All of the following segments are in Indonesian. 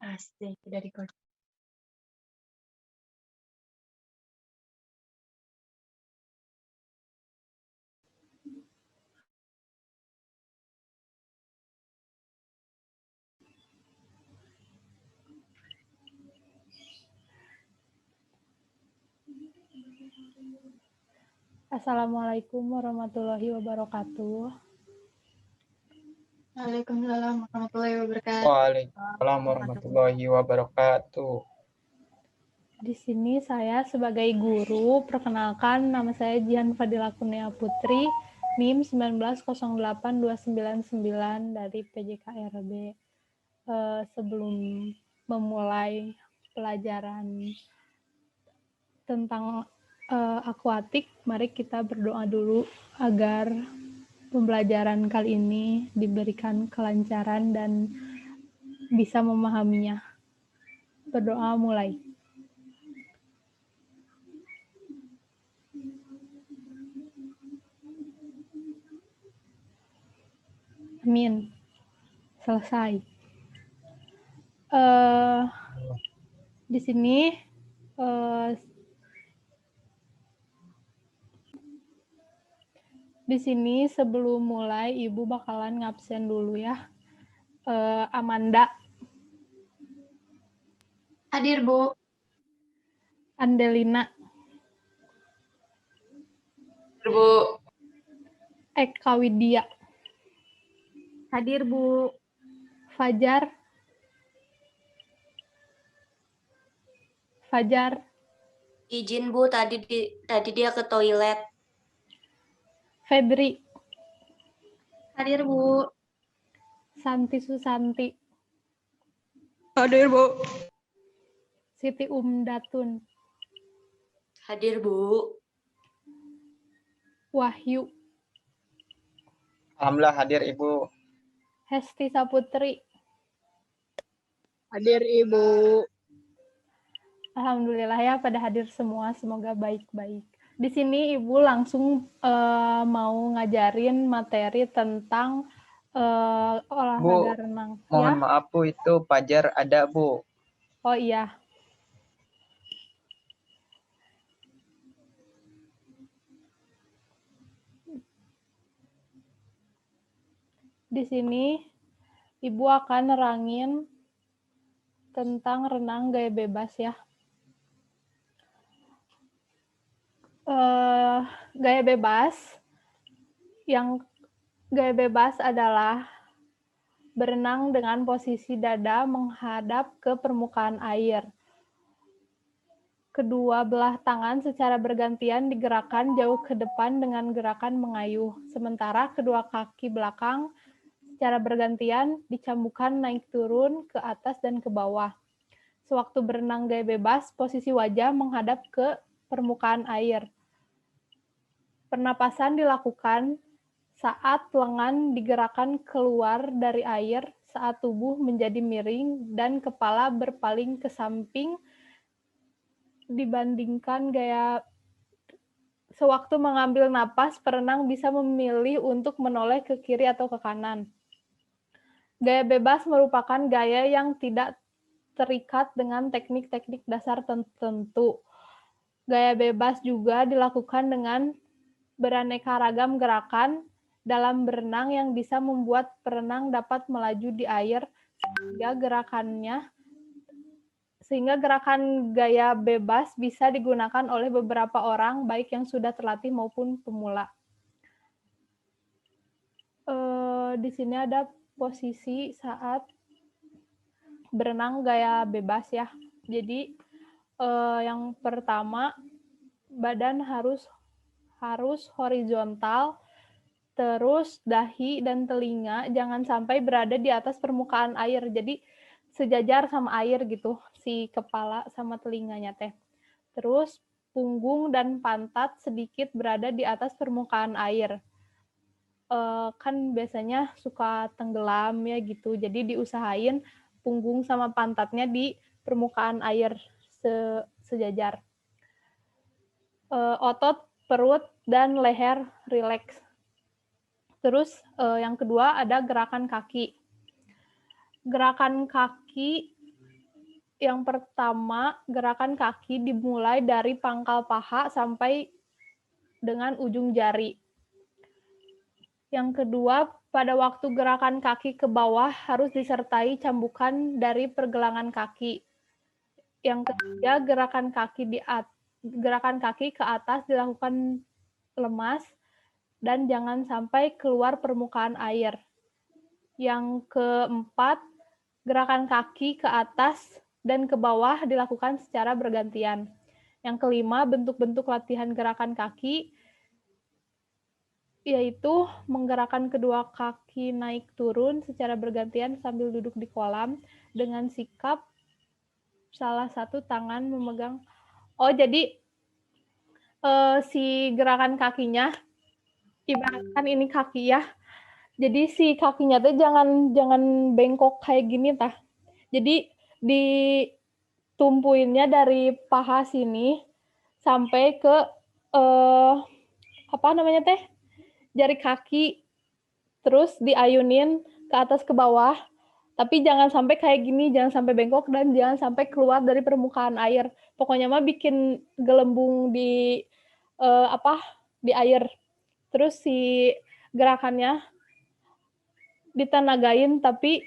Asik, udah record. Assalamualaikum warahmatullahi wabarakatuh. Waalaikumsalam warahmatullahi wabarakatuh. Waalaikumsalam warahmatullahi wabarakatuh. Di sini saya sebagai guru, perkenalkan nama saya Jihan Fadila Kurnia Putri, NIM 1908299 dari PJKRB. Sebelum memulai pelajaran tentang akuatik, mari kita berdoa dulu agar pembelajaran kali ini diberikan kelancaran dan bisa memahaminya. Berdoa mulai. Amin. Selesai. Di sini sebelum mulai Ibu bakalan ngabsen dulu ya. Amanda. Hadir, Bu. Andelina. Hadir, Bu. Eka Widya. Hadir, Bu. Fajar. Fajar. Izin, Bu, tadi dia ke toilet. Febri. Hadir, Bu. Santi Susanti. Hadir, Bu. Siti Umdatun. Hadir, Bu. Wahyu. Alhamdulillah hadir Ibu. Hesti Saputri. Hadir Ibu. Alhamdulillah ya pada hadir semua, semoga baik-baik. Di sini Ibu langsung mau ngajarin materi tentang olahraga renang. Mohon Ya? maaf Bu, itu Fajar ada Bu. Oh iya. Di sini Ibu akan nerangin tentang renang gaya bebas ya. Gaya bebas adalah berenang dengan posisi dada menghadap ke permukaan air. Kedua belah tangan secara bergantian digerakkan jauh ke depan dengan gerakan mengayuh, sementara kedua kaki belakang secara bergantian dicambukan naik turun ke atas dan ke bawah. Sewaktu berenang gaya bebas, posisi wajah menghadap ke permukaan air. Pernapasan dilakukan saat lengan digerakkan keluar dari air, saat tubuh menjadi miring dan kepala berpaling ke samping dibandingkan gaya. Sewaktu mengambil napas, perenang bisa memilih untuk menoleh ke kiri atau ke kanan. Gaya bebas merupakan gaya yang tidak terikat dengan teknik-teknik dasar tertentu. Gaya bebas juga dilakukan dengan beraneka ragam gerakan dalam berenang yang bisa membuat perenang dapat melaju di air sehingga gerakan gaya bebas bisa digunakan oleh beberapa orang, baik yang sudah terlatih maupun pemula. Di sini ada posisi saat berenang gaya bebas ya. Jadi yang pertama, badan harus horizontal, terus dahi dan telinga jangan sampai berada di atas permukaan air. Jadi sejajar sama air gitu, si kepala sama telinganya teh. Terus punggung dan pantat sedikit berada di atas permukaan air. Kan biasanya suka tenggelam ya gitu, jadi diusahain punggung sama pantatnya di permukaan air sejajar. Otot perut dan leher rileks. Terus yang kedua ada gerakan kaki. Gerakan kaki yang pertama, gerakan kaki dimulai dari pangkal paha sampai dengan ujung jari. Yang kedua, pada waktu gerakan kaki ke bawah harus disertai cambukan dari pergelangan kaki. Yang ketiga, gerakan kaki ke atas dilakukan lemas dan jangan sampai keluar permukaan air. Yang keempat, gerakan kaki ke atas dan ke bawah dilakukan secara bergantian. Yang kelima, bentuk-bentuk latihan gerakan kaki yaitu menggerakkan kedua kaki naik turun secara bergantian sambil duduk di kolam dengan sikap salah satu tangan memegang. Oh, jadi si gerakan kakinya ibaratkan ini kaki ya. Jadi si kakinya tuh jangan bengkok kayak gini tah. Jadi ditumpuinnya dari paha sini sampai ke apa namanya teh? Jari kaki, terus diayunin ke atas ke bawah, tapi jangan sampai kayak gini, jangan sampai bengkok dan jangan sampai keluar dari permukaan air. Pokoknya mah bikin gelembung di di air. Terus si gerakannya ditenagain tapi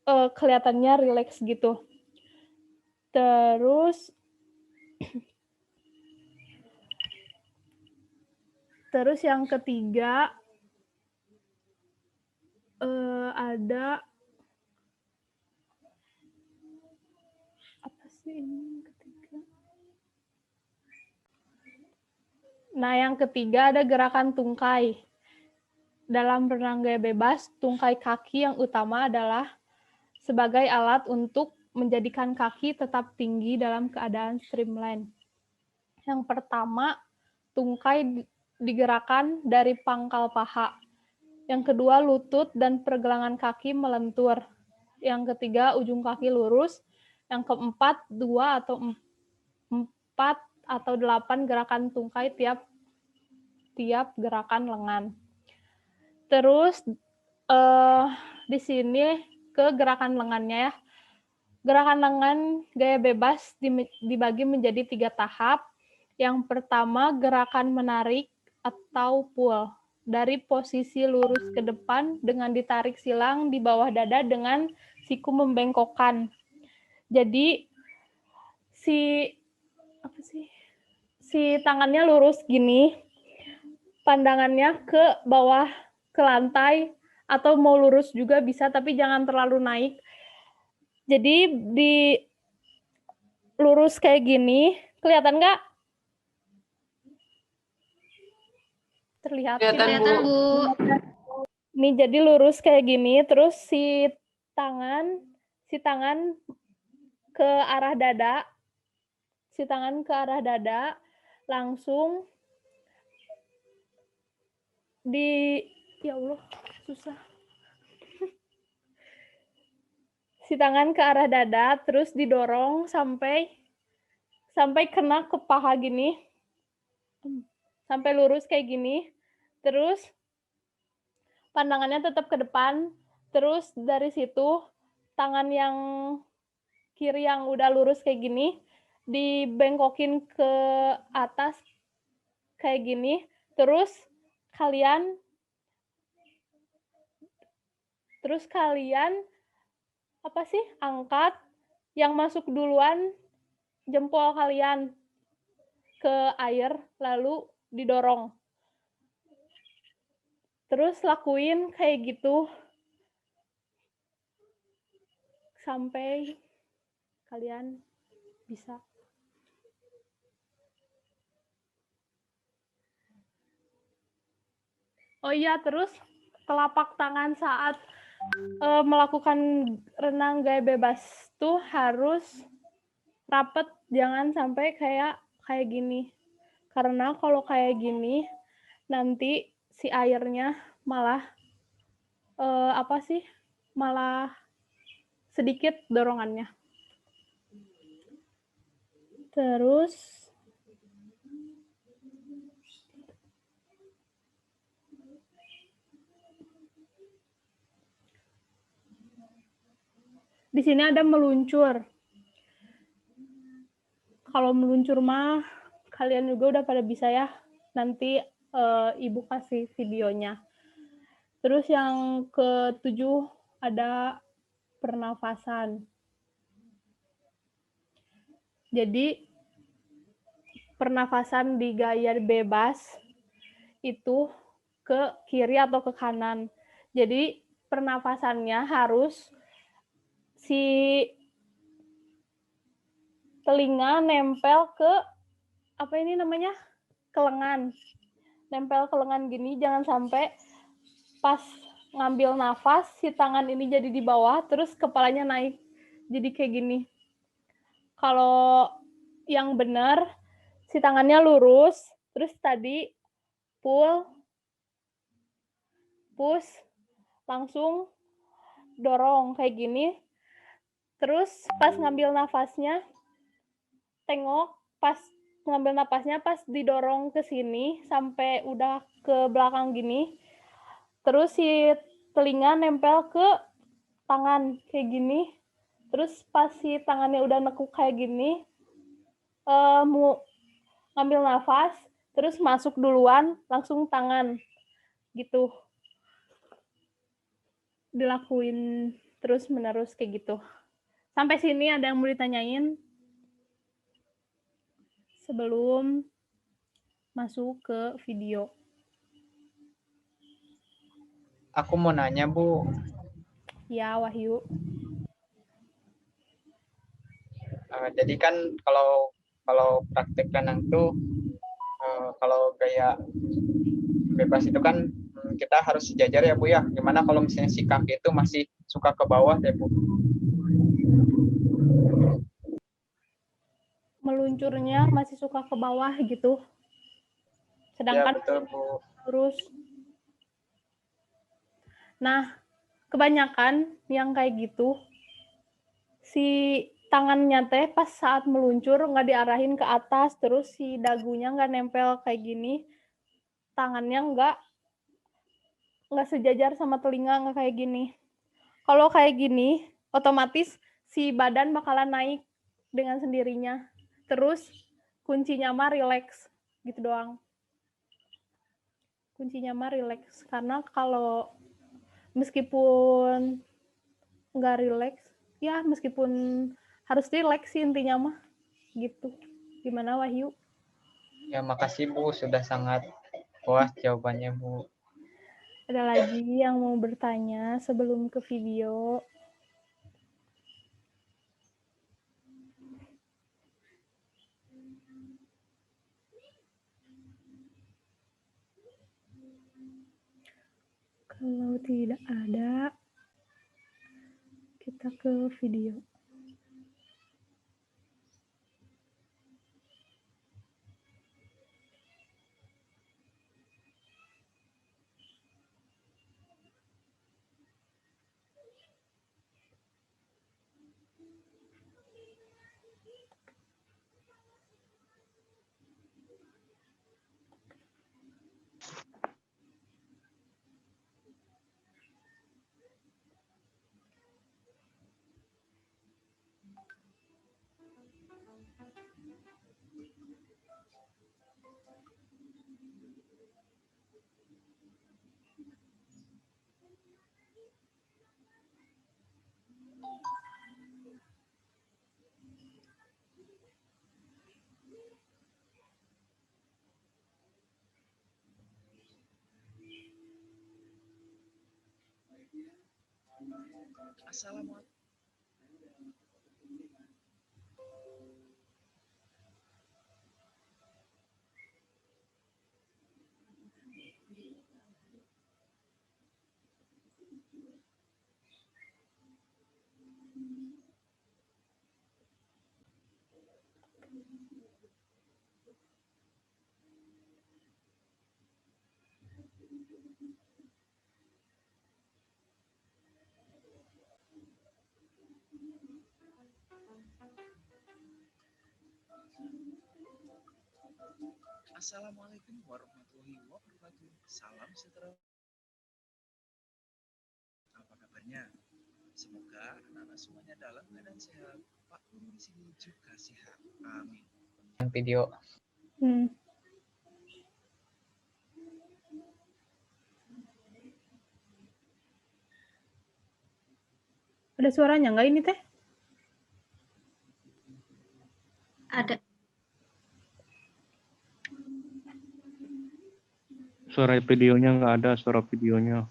kelihatannya rileks gitu. Terus yang ketiga ada apa sih ini ketiga? Nah, yang ketiga ada gerakan tungkai. Dalam renang gaya bebas, tungkai kaki yang utama adalah sebagai alat untuk menjadikan kaki tetap tinggi dalam keadaan streamline. Yang pertama, tungkai digerakkan dari pangkal paha. Yang kedua, lutut dan pergelangan kaki melentur. Yang ketiga, ujung kaki lurus. Yang keempat, 2 atau 4 atau 8 gerakan tungkai tiap gerakan lengan. Terus di sini ke gerakan lengannya ya. Gerakan lengan gaya bebas dibagi menjadi 3 tahap. Yang pertama, gerakan menarik atau pull. Dari posisi lurus ke depan dengan ditarik silang di bawah dada dengan siku membengkokkan. Jadi si tangannya lurus gini, pandangannya ke bawah ke lantai atau mau lurus juga bisa tapi jangan terlalu naik. Jadi di lurus kayak gini, kelihatan nggak? Terlihat. Kelihatan, Bu. Nih jadi lurus kayak gini, terus si tangan ke arah dada, langsung ya Allah, susah. Si tangan ke arah dada, terus didorong sampai kena ke paha gini, sampai lurus kayak gini, terus pandangannya tetap ke depan, terus dari situ tangan yang kiri yang udah lurus kayak gini dibengkokin ke atas kayak gini, terus kalian angkat yang masuk duluan jempol kalian ke air lalu didorong. Terus lakuin kayak gitu sampai kalian bisa. Oh iya, terus telapak tangan saat melakukan renang gaya bebas tuh harus rapet, jangan sampai kayak gini. Karena kalau kayak gini nanti si airnya malah malah sedikit dorongannya. Terus di sini ada meluncur. Kalau meluncur mah kalian juga udah pada bisa ya. Nanti Ibu kasih videonya. Terus yang ke-7 ada pernafasan. Jadi pernafasan di gaya bebas itu ke kiri atau ke kanan. Jadi pernafasannya harus si telinga nempel ke apa ini namanya? Kelengan. Nempel ke lengan gini, jangan sampai pas ngambil nafas si tangan ini jadi di bawah terus kepalanya naik. Jadi kayak gini. Kalau yang benar si tangannya lurus, terus tadi pull, push, langsung dorong kayak gini. Terus pas ngambil nafasnya, tengok pas ngambil nafasnya pas didorong ke sini sampai udah ke belakang gini. Terus si telinga nempel ke tangan kayak gini. Terus pas si tangannya udah nekuk kayak gini, mau ngambil nafas, terus masuk duluan, langsung tangan gitu. Dilakuin terus menerus kayak gitu. Sampai sini ada yang mau ditanyain sebelum masuk ke video? Aku mau nanya, Bu. Ya, Wahyu. Jadi kan kalau praktek renang tuh kalau gaya bebas itu kan kita harus sejajar ya, Bu ya. Gimana kalau misalnya si kaki itu masih suka ke bawah ya, Bu? Meluncurnya masih suka ke bawah gitu. Ya, Sedangkan betul, Bu. lurus. Nah, kebanyakan yang kayak gitu, si tangannya teh pas saat meluncur nggak diarahin ke atas, terus si dagunya nggak nempel kayak gini, tangannya nggak sejajar sama telinga, nggak kayak gini. Kalau kayak gini, otomatis si badan bakalan naik dengan sendirinya. Terus kuncinya mah relax, gitu doang. Kuncinya mah relax, karena kalau meskipun nggak relax, ya meskipun harus relax sih intinya mah, gitu. Gimana Wahyu? Ya, makasih, Bu. Sudah sangat puas jawabannya, Bu. Ada lagi yang mau bertanya sebelum ke video? Kalau tidak ada, kita ke video. Assalamualaikum. Assalamualaikum warahmatullahi wabarakatuh. Salam sejahtera. Apa kabarnya? Semoga anak-anak semuanya dalam keadaan sehat. Pak Guru di sini juga sehat. Amin. video. Hmm. Ada suaranya nggak ini teh? Ada. Suara videonya nggak ada, suara videonya.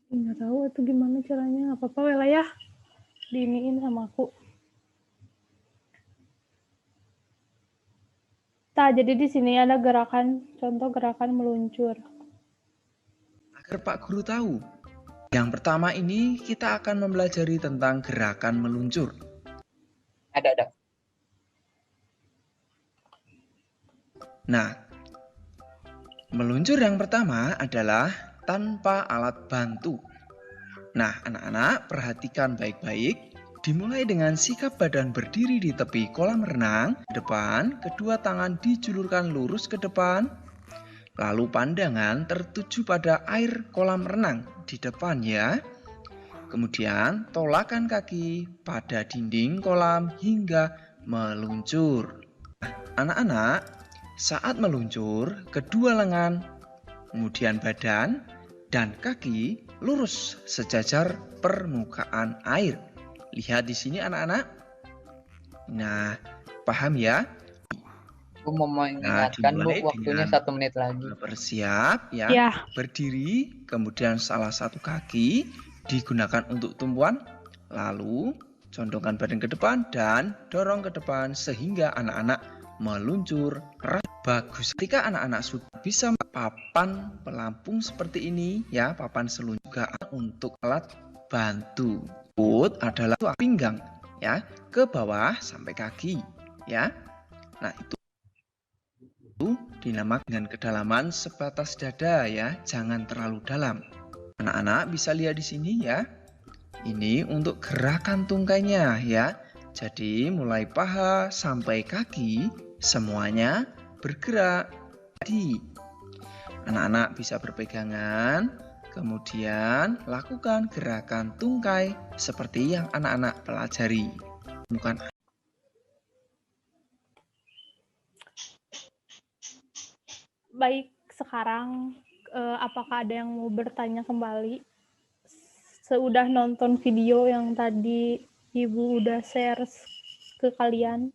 Nggak tahu itu gimana caranya. Nggak apa-apa Wela ya. Diiniin sama aku. Nah, jadi di sini ada gerakan, contoh gerakan meluncur. Agar Pak Guru tahu. Yang pertama ini kita akan mempelajari tentang gerakan meluncur. Ada. Nah, meluncur yang pertama adalah tanpa alat bantu. Nah, anak-anak perhatikan baik-baik. Dimulai dengan sikap badan berdiri di tepi kolam renang. Depan, kedua tangan dijulurkan lurus ke depan. Lalu pandangan tertuju pada air kolam renang di depan ya. Kemudian tolakkan kaki pada dinding kolam hingga meluncur. Anak-anak, saat meluncur, kedua lengan, kemudian badan, dan kaki lurus sejajar permukaan air. Lihat di sini anak-anak. Nah, paham ya? Aku mau mengingatkan Bu, dimulai waktunya dengan 1 menit lagi. Bersiap ya. Ya. Berdiri, kemudian salah satu kaki digunakan untuk tumpuan. Lalu condongkan badan ke depan dan dorong ke depan sehingga anak-anak meluncur. Bagus. Ketika anak-anak sudah bisa papan pelampung seperti ini ya, papan seluncur untuk alat bantu. Adalah pinggang ya, ke bawah sampai kaki ya. Nah, itu dinamakan dengan kedalaman sebatas dada ya, jangan terlalu dalam. Anak-anak bisa lihat di sini ya. Ini untuk gerakan tungkainya ya. Jadi mulai paha sampai kaki semuanya bergerak. Jadi anak-anak bisa berpegangan, kemudian lakukan gerakan tungkai seperti yang anak-anak pelajari. Bukan Baik, sekarang apakah ada yang mau bertanya kembali? Seudah nonton video yang tadi Ibu udah share ke kalian.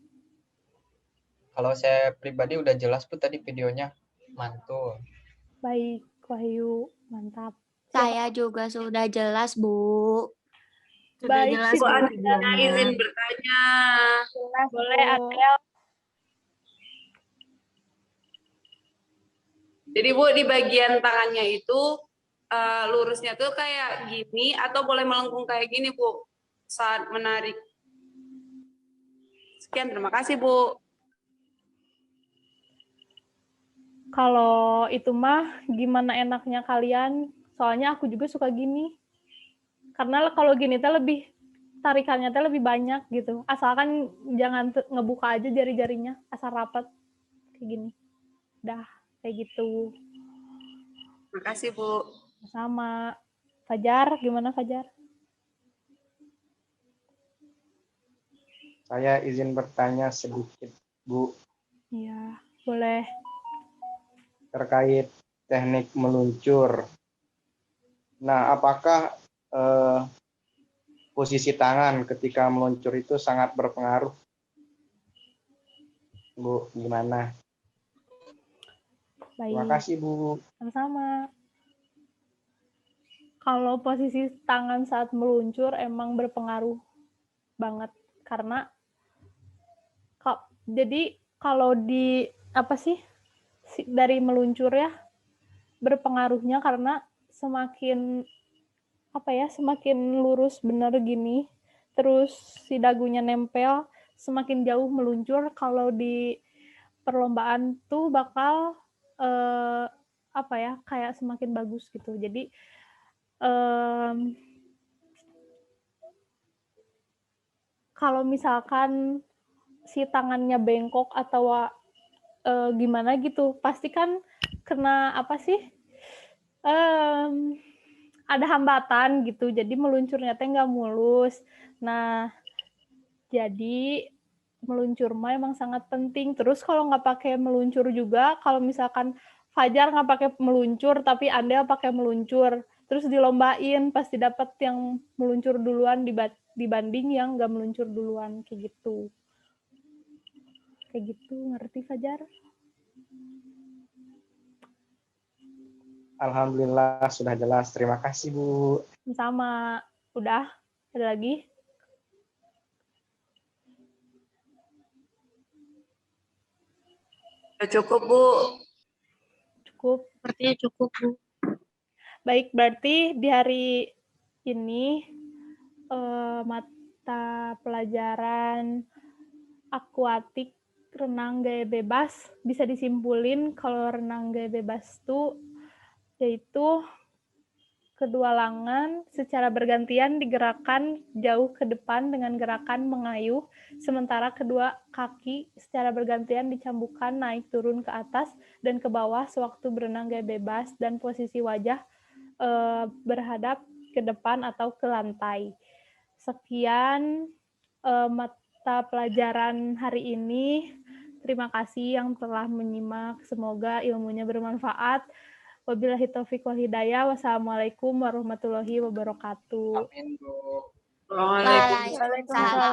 Kalau saya pribadi udah jelas Bu tadi videonya. Mantul. Baik, Wahyu, mantap. Saya juga sudah jelas, Bu. Baik, jelas, Siti. Bu, Ada videonya. izin bertanya. Boleh, Adel. Jadi Bu, di bagian tangannya itu lurusnya tuh kayak gini atau boleh melengkung kayak gini Bu saat menarik. Sekian, terima kasih Bu. Kalau itu mah gimana enaknya kalian, soalnya aku juga suka gini. Karena kalau gini teh lebih, tarikannya teh lebih banyak gitu. Asalkan jangan ngebuka aja jari-jarinya, asal rapat. Kayak gini. Dah, kayak gitu. Terima kasih Bu. Sama. Fajar, gimana Fajar? Saya izin bertanya sedikit, Bu, Iya, boleh. terkait teknik meluncur. Nah, apakah posisi tangan ketika meluncur itu sangat berpengaruh? Bu, gimana? Terima Baik, kasih, Bu. sama-sama. Kalau posisi tangan saat meluncur emang berpengaruh banget. Karena, jadi kalau di, apa sih, dari meluncur ya, berpengaruhnya karena semakin semakin lurus bener gini, terus si dagunya nempel, semakin jauh meluncur. Kalau di perlombaan tuh bakal kayak semakin bagus gitu. Jadi kalau misalkan si tangannya bengkok atau gimana gitu, pasti kan kena ada hambatan gitu, jadi meluncurnya teh nggak mulus. Nah, jadi meluncur mah emang sangat penting. Terus kalau nggak pakai meluncur juga, kalau misalkan Fajar nggak pakai meluncur, tapi Andel pakai meluncur, terus dilombain, pasti dapat yang meluncur duluan dibanding yang nggak meluncur duluan, kayak gitu. Kayak gitu, ngerti Fajar? Alhamdulillah sudah jelas. Terima kasih Bu. Sama. Udah? Ada lagi? Udah cukup, Bu. Cukup. Sepertinya cukup, Bu. Baik, berarti di hari ini mata pelajaran akuatik renang gaya bebas bisa disimpulin kalau renang gaya bebas itu yaitu kedua lengan secara bergantian digerakkan jauh ke depan dengan gerakan mengayuh, sementara kedua kaki secara bergantian dicambukkan naik turun ke atas dan ke bawah sewaktu berenang gaya bebas dan posisi wajah berhadap ke depan atau ke lantai. Sekian mata pelajaran hari ini. Terima kasih yang telah menyimak. Semoga ilmunya bermanfaat. Wabillahi taufiq wal hidayah. Wassalamualaikum warahmatullahi wabarakatuh. Amin, Bu. Waalaikumsalam. Waalaikumsalam.